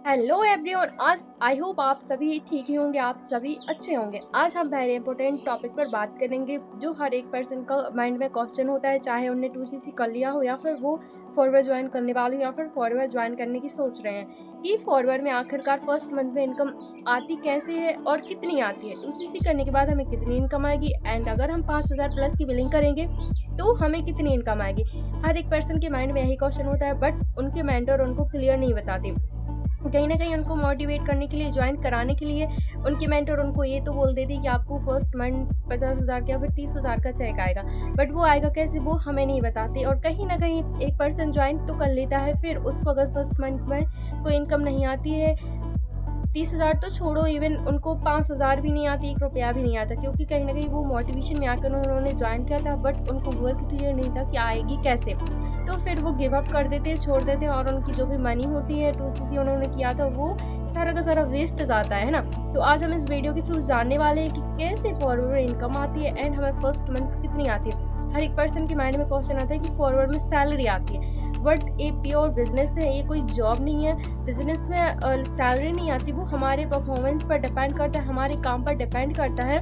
Hello everyone. आज I hope आप सभी ठीक ही होंगे, आप सभी अच्छे होंगे। आज हम वेरी इंपॉर्टेंट टॉपिक पर बात करेंगे जो हर एक पर्सन का माइंड में क्वेश्चन होता है, चाहे उन्हें 2CC कर लिया हो या फिर वो फॉरवर्ड ज्वाइन करने वाले हो या फिर फॉरवर्ड ज्वाइन करने की सोच रहे हैं कि फॉरवर्ड में आखिरकार फर्स्ट मंथ में इनकम आती कैसे है और कितनी आती है। 2CC करने के बाद हमें कितनी इनकम आएगी एंड अगर हम 5000 प्लस की बिलिंग करेंगे तो हमें कितनी इनकम आएगी। हर एक पर्सन के माइंड में यही क्वेश्चन होता है, बट उनके मेंटर उनको क्लियर नहीं बताते। कहीं ना कहीं उनको मोटिवेट करने के लिए, ज्वाइन कराने के लिए उनके मेंटर उनको ये तो बोल देती कि आपको फर्स्ट मंथ 50,000 का या फिर 30,000 का चेक आएगा, बट वो आएगा कैसे वो हमें नहीं बताते। और कहीं ना कहीं एक पर्सन ज्वाइन तो कर लेता है, फिर उसको अगर फर्स्ट मंथ में कोई इनकम नहीं आती है, 30,000 तो छोड़ो, इवन उनको 5,000 भी नहीं आती, 1 रुपया भी नहीं आता, क्योंकि कहीं ना कहीं वो मोटिवेशन में आकर उन्होंने ज्वाइन किया था, बट उनको वर्क क्लियर नहीं था कि आएगी कैसे। तो फिर वो गिव अप कर देते हैं, छोड़ देते हैं, और उनकी जो भी मनी होती है 2CC उन्होंने किया था वो सारा का सारा वेस्ट जाता है ना। तो आज हम इस वीडियो के थ्रू जानने वाले हैं कि कैसे फॉरवर्ड इनकम आती है एंड हमें फर्स्ट मंथ कितनी आती है। हर एक पर्सन के माइंड में क्वेश्चन आता है कि फॉरवर्ड में सैलरी आती है, बट ये प्योर बिजनेस है, ये कोई जॉब नहीं है। बिजनेस में सैलरी नहीं आती, वो हमारे परफॉर्मेंस पर डिपेंड करता है, हमारे काम पर डिपेंड करता है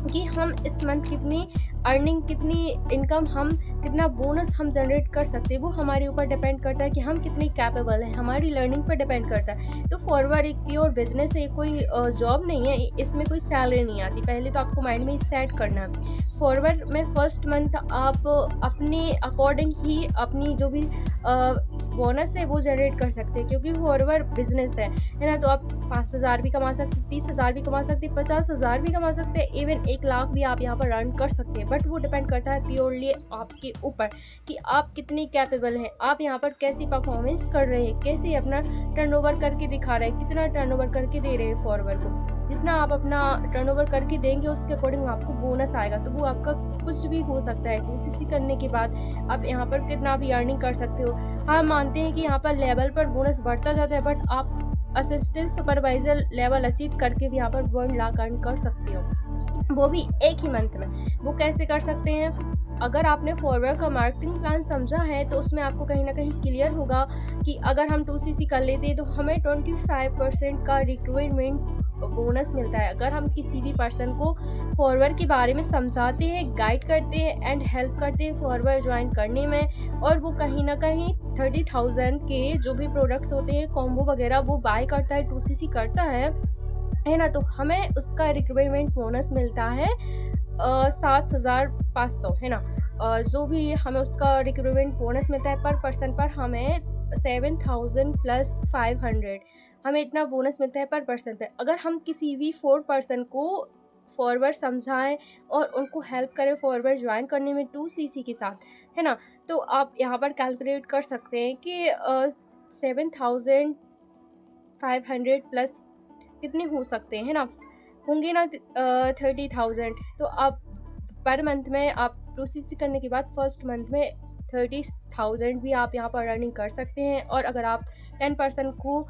कि हम इस मंथ कितनी अर्निंग, कितनी इनकम, हम कितना बोनस हम जनरेट कर सकते हैं। वो हमारे ऊपर डिपेंड करता है कि हम कितनी कैपेबल हैं, हमारी लर्निंग पर डिपेंड करता है। तो फॉरवर्ड एक प्योर बिजनेस है, कोई जॉब नहीं है, इसमें कोई सैलरी नहीं आती। पहले तो आपको माइंड में सेट करना है। फॉरवर्ड में फर्स्ट मंथ आप अपने अकॉर्डिंग ही अपनी जो भी बोनस है वो जनरेट कर सकते हैं, क्योंकि फॉरवर्ड बिजनेस है ना। तो आप 5,000 भी कमा सकते, 30,000 भी कमा सकते, 50,000 भी कमा सकते हैं, इवन 1 लाख भी आप यहाँ पर अर्न कर सकते हैं। बट वो डिपेंड करता है प्योरली आपके ऊपर कि आप कितनी कैपेबल हैं, आप यहाँ पर कैसी परफॉर्मेंस कर रहे हैं, कैसे अपना टर्नओवर करके दिखा रहे हैं, कितना टर्नओवर करके दे रहे हैं फॉरवर्ड को। जितना आप अपना टर्नओवर करके देंगे उसके अकॉर्डिंग आपको बोनस आएगा। तो वो आपका कुछ भी हो सकता है। 2CC करने के बाद आप यहाँ पर कितना भी अर्निंग कर सकते हो। हाँ, मानते हैं कि यहाँ पर लेवल पर बोनस बढ़ता जाता है, बट आप असिस्टेंट सुपरवाइजर लेवल अचीव करके भी यहाँ पर 1 लाख अर्न कर सकते हो, वो भी एक ही मंथ में। वो कैसे कर सकते हैं? अगर आपने फॉरवर्ड का मार्केटिंग प्लान समझा है तो उसमें आपको कहीं ना कहीं क्लियर होगा कि अगर हम 2CC कर लेते हैं तो हमें 25% का रिक्रूटमेंट बोनस मिलता है। अगर हम किसी भी पर्सन को फॉरवर्ड के बारे में समझाते हैं, गाइड करते हैं एंड हेल्प करते हैं फॉरवर्ड ज्वाइन करने में, और वो कहीं ना कहीं 30,000 के जो भी प्रोडक्ट्स होते हैं, कॉम्बो वगैरह, वो बाय करता है, 2CC करता है ना, तो हमें उसका रिक्वायरमेंट बोनस मिलता है 7,500, है ना। जो भी हमें उसका रिक्वायरमेंट बोनस मिलता है पर पर्सन पर, हमें 7,000 प्लस 500, हमें इतना बोनस मिलता है पर पर्सन पे। अगर हम किसी भी 4 पर्सन को फॉरवर्ड समझाएं और उनको हेल्प करें फॉरवर्ड ज्वाइन करने में 2CC के साथ, है ना, तो आप यहाँ पर कैलकुलेट कर सकते हैं कि 7,500 प्लस कितने हो सकते हैं ना, होंगे ना 30,000। तो आप पर मंथ में आप 2CC करने के बाद फर्स्ट मंथ में 30,000 भी आप यहाँ पर अर्निंग कर सकते हैं। और अगर आप 10% को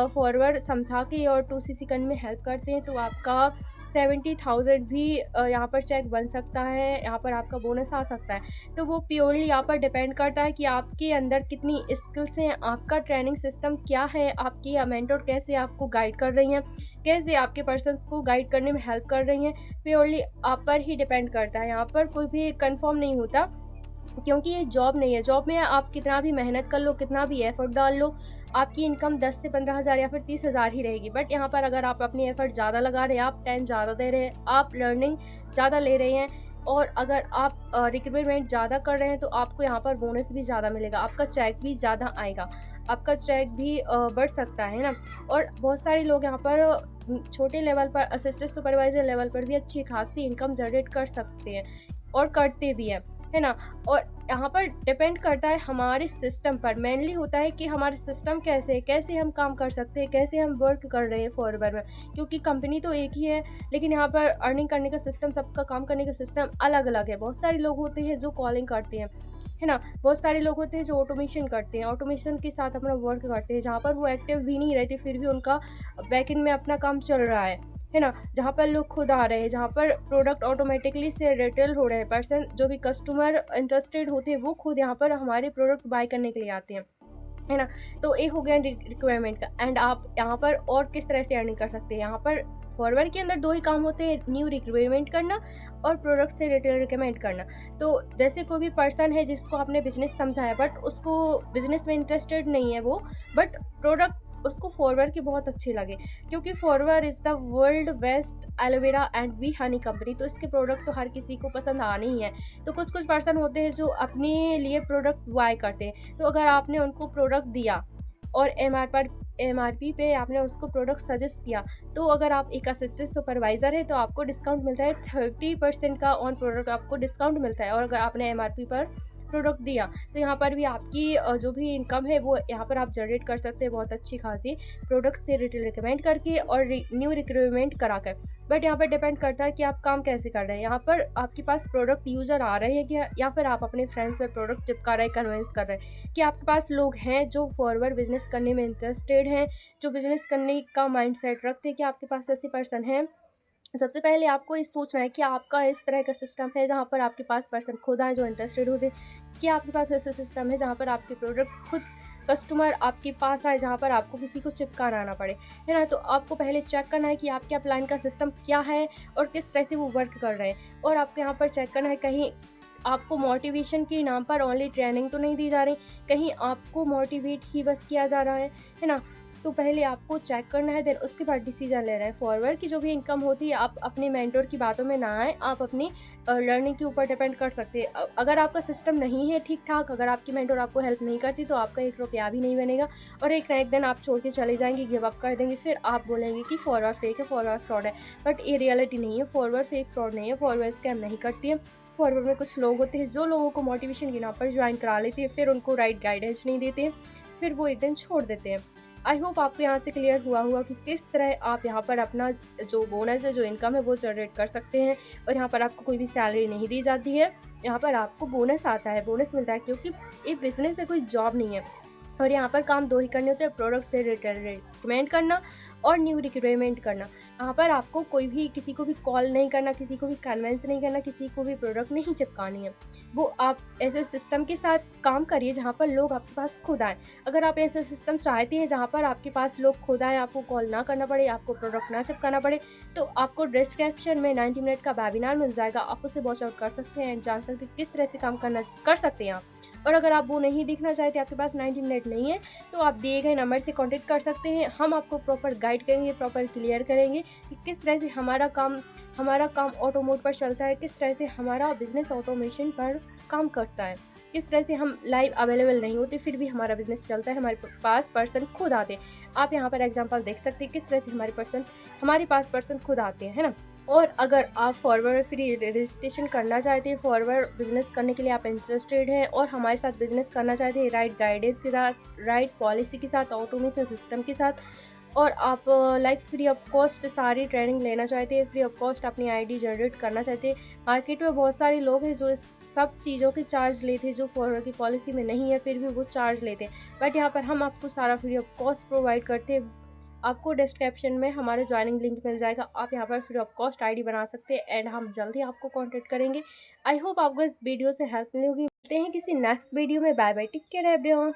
फॉरवर्ड समझा के और 2CC करने में हेल्प करते हैं तो आपका 70,000 भी यहाँ पर चेक बन सकता है, यहाँ पर आपका बोनस आ सकता है। तो वो प्योरली यहाँ पर डिपेंड करता है कि आपके अंदर कितनी स्किल्स हैं, आपका ट्रेनिंग सिस्टम क्या है, आपकी मेंटर कैसे आपको गाइड कर रही हैं, कैसे आपके पर्सन को गाइड करने में हेल्प कर रही हैं, प्योरली आप पर ही डिपेंड करता है। यहाँ पर कोई भी कंफर्म नहीं होता, क्योंकि ये जॉब नहीं है। जॉब में आप कितना भी मेहनत कर लो, कितना भी एफर्ट डाल लो, आपकी इनकम 10 से 15,000 या फिर 30,000 ही रहेगी। बट यहाँ पर अगर आप अपनी एफर्ट ज़्यादा लगा रहे हैं, आप टाइम ज़्यादा दे रहे हैं, आप लर्निंग ज़्यादा ले रहे हैं, और अगर आप रिक्रूटमेंट ज़्यादा कर रहे हैं तो आपको यहाँ पर बोनस भी ज़्यादा मिलेगा, आपका चेक भी ज़्यादा आएगा, आपका चेक भी बढ़ सकता है ना। और बहुत सारे लोग यहाँ पर छोटे लेवल पर, असिस्टेंट सुपरवाइज़र लेवल पर भी अच्छी खासी इनकम जनरेट कर सकते हैं और करते भी हैं, है ना। और यहाँ पर डिपेंड करता है हमारे सिस्टम पर, मेनली होता है कि हमारे सिस्टम कैसे है, कैसे हम काम कर सकते हैं, कैसे हम वर्क कर रहे हैं फॉरवर्ड में। क्योंकि कंपनी तो एक ही है, लेकिन यहाँ पर अर्निंग करने का सिस्टम, सबका काम करने का सिस्टम अलग अलग है। बहुत सारे लोग होते हैं जो कॉलिंग करते हैं, है ना, बहुत सारे लोग होते हैं जो ऑटोमेशन करते हैं, ऑटोमेशन के साथ अपना वर्क करते हैं, जहाँ पर वो एक्टिव भी नहीं रहते फिर भी उनका बैकएंड में अपना काम चल रहा है ना। जहाँ पर लोग खुद आ रहे हैं, जहाँ पर प्रोडक्ट ऑटोमेटिकली से रिटेल हो रहे हैं, पर्सन जो भी कस्टमर इंटरेस्टेड होते हैं वो खुद यहाँ पर हमारे प्रोडक्ट बाय करने के लिए आते हैं। है ना? तो एक हो गया रिक्वायरमेंट का। एंड आप यहाँ पर और किस तरह से अर्निंग कर सकते हैं, यहाँ पर फॉरवर्ड के अंदर 2 ही काम होते हैं, न्यू रिक्वायरमेंट करना और प्रोडक्ट से रिटेल रिकमेंड करना। तो जैसे कोई भी पर्सन है जिसको आपने बिज़नेस समझाया बट उसको बिज़नेस में इंटरेस्टेड नहीं है वो, बट प्रोडक्ट उसको फॉरवर्ड की बहुत अच्छी लगे, क्योंकि forward is the world best aloe vera and B Honey company. तो इसके प्रोडक्ट तो हर किसी को पसंद आने ही है। तो कुछ-कुछ पर्सन होते हैं जो अपने लिए प्रोडक्ट बाय करते हैं। तो अगर आपने उनको प्रोडक्ट दिया और एमआरपी पे आपने उसको प्रोडक्ट सजेस्ट किया, तो अगर आप एक असिस्टेंट सुपरवाइज़र हैं तो आपको डिस्काउंट मिलता है, 30% का ऑन प्रोडक्ट आपको डिस्काउंट मिलता है। और अगर आपने एमआरपी पर प्रोडक्ट दिया, तो यहाँ पर भी आपकी जो भी इनकम है वो यहाँ पर आप जनरेट कर सकते हैं बहुत अच्छी खासी, प्रोडक्ट से रिटेल रिकमेंड करके और न्यू रिक्रूटमेंट कराकर। बट यहाँ पर डिपेंड करता है कि आप काम कैसे कर रहे हैं। यहाँ पर आपके पास प्रोडक्ट यूज़र आ रहे हैं क्या, या फिर आप अपने फ्रेंड्स में प्रोडक्ट चिपका रहे हैं, कन्विंस कर रहे हैं कि आपके पास लोग हैं जो फॉरवर्ड बिजनेस करने में इंटरेस्टेड हैं, जो बिजनेस करने का माइंडसेट रखते हैं। कि आपके पास ऐसे पर्सन हैं। सबसे पहले आपको ये सोचना है कि आपका इस तरह का सिस्टम है जहाँ पर आपके पास पर्सन खुद आए जो इंटरेस्टेड होते हैं, कि आपके पास ऐसा सिस्टम है जहाँ पर आपके प्रोडक्ट खुद कस्टमर आपके पास आए, जहाँ पर आपको किसी को चिपकाना ना पड़े, है ना? तो आपको पहले चेक करना है कि आपके अपलाइन का सिस्टम क्या है और किस तरह से वो वर्क कर रहे हैं। और आपको यहाँ पर चेक करना है कहीं आपको मोटिवेशन के नाम पर ओनली ट्रेनिंग तो नहीं दी जा रही, कहीं आपको मोटिवेट ही बस किया जा रहा है ना? तो पहले आपको चेक करना है, देन उसके बाद डिसीजन लेना है। फॉरवर्ड की जो भी इनकम होती है आप अपने मेंटर की बातों में ना आए, आप अपनी लर्निंग के ऊपर डिपेंड कर सकते हैं। अगर आपका सिस्टम नहीं है ठीक ठाक, अगर आपकी मेंटर आपको हेल्प नहीं करती, तो आपका 1 रुपया भी नहीं बनेगा और एक ना एक दिन आप छोड़ के चले जाएंगे, गिव अप कर देंगे। फिर आप बोलेंगे कि फॉरवर्ड फेक है, फॉरवर्ड फ्रॉड है। बट ये रियलिटी नहीं है, फॉरवर्ड फेक फ्रॉड नहीं है, फॉरवर्ड स्कैम नहीं करती है। फॉरवर्ड में कुछ लोग होते हैं जो लोगों को मोटिवेशन के नाम पर ज्वाइन करा लेते हैं, फिर उनको राइट गाइडेंस नहीं देते हैं, फिर वो एक दिन छोड़ देते हैं। आई होप आपको यहाँ से क्लियर हुआ होगा कि किस तरह आप यहाँ पर अपना जो बोनस है, जो इनकम है, वो जनरेट कर सकते हैं। और यहाँ पर आपको कोई भी सैलरी नहीं दी जाती है, यहाँ पर आपको बोनस आता है, बोनस मिलता है, क्योंकि ये बिज़नेस है, कोई जॉब नहीं है। और यहाँ पर काम 2 ही करने होते हैं, प्रोडक्ट से रिटेल रिकमेंड करना और न्यू रिक्रूटमेंट करना। यहाँ पर आपको कोई भी किसी को भी कॉल नहीं करना, किसी को भी कन्विंस नहीं करना, किसी को भी प्रोडक्ट नहीं चिपकानी है। वो आप ऐसे सिस्टम के साथ काम करिए जहाँ पर लोग आपके पास खुद आएँ। अगर आप ऐसा सिस्टम चाहते हैं जहाँ पर आपके पास लोग खुद आएँ, आपको कॉल ना करना पड़े, आपको प्रोडक्ट ना चिपकाना पड़े, तो आपको डिस्क्रिप्शन में 90 मिनट का वेबिनार मिल जाएगा। आप उसे वॉच आउट कर सकते हैं एंड जान सकते हैं किस तरह से काम कर सकते हैं आप। और अगर आप वो नहीं देखना चाहते, आपके पास 90 मिनट नहीं है, तो आप दिए गए नंबर से कॉन्टेक्ट कर सकते हैं। हम आपको प्रॉपर गाइड करेंगे, प्रॉपर क्लियर करेंगे कि किस तरह से हमारा काम ऑटो मोड पर चलता है, किस तरह से हमारा बिज़नेस ऑटोमेशन पर काम करता है, किस तरह से हम लाइव अवेलेबल नहीं होते फिर भी हमारा बिज़नेस चलता है, हमारे पास पर्सन खुद आते हैं। आप यहाँ पर एग्जांपल देख सकते हैं किस तरह से हमारे पास पर्सन खुद आते हैं, है ना? और अगर आप फॉरवर्ड फ्री रजिस्ट्रेशन करना चाहते हैं, फॉरवर्ड बिज़नेस करने के लिए आप इंटरेस्टेड हैं और हमारे साथ बिज़नेस करना चाहते हैं राइट गाइडेंस के साथ, राइट पॉलिसी के साथ, ऑटोमेशन सिस्टम के साथ, और आप लाइक फ्री ऑफ कॉस्ट सारी ट्रेनिंग लेना चाहते हैं, फ्री ऑफ कॉस्ट अपनी आईडी जनरेट करना चाहते हैं। मार्केट में बहुत सारे लोग हैं जो इस सब चीज़ों के चार्ज लेते हैं, जो फॉरवर्ड की पॉलिसी में नहीं है फिर भी वो चार्ज लेते हैं। बट यहाँ पर हम आपको सारा फ्री ऑफ कॉस्ट प्रोवाइड करते हैं। आपको डिस्क्रिप्शन में हमारा ज्वाइनिंग लिंक मिल जाएगा, आप यहाँ पर फ्री ऑफ कॉस्ट आईडी बना सकते हैं एंड हम जल्द ही आपको कॉन्टेक्ट करेंगे। आई होप आपको इस वीडियो से हेल्प मिली होगी। मिलते हैं किसी नेक्स्ट वीडियो में। Bye bye, take care everyone.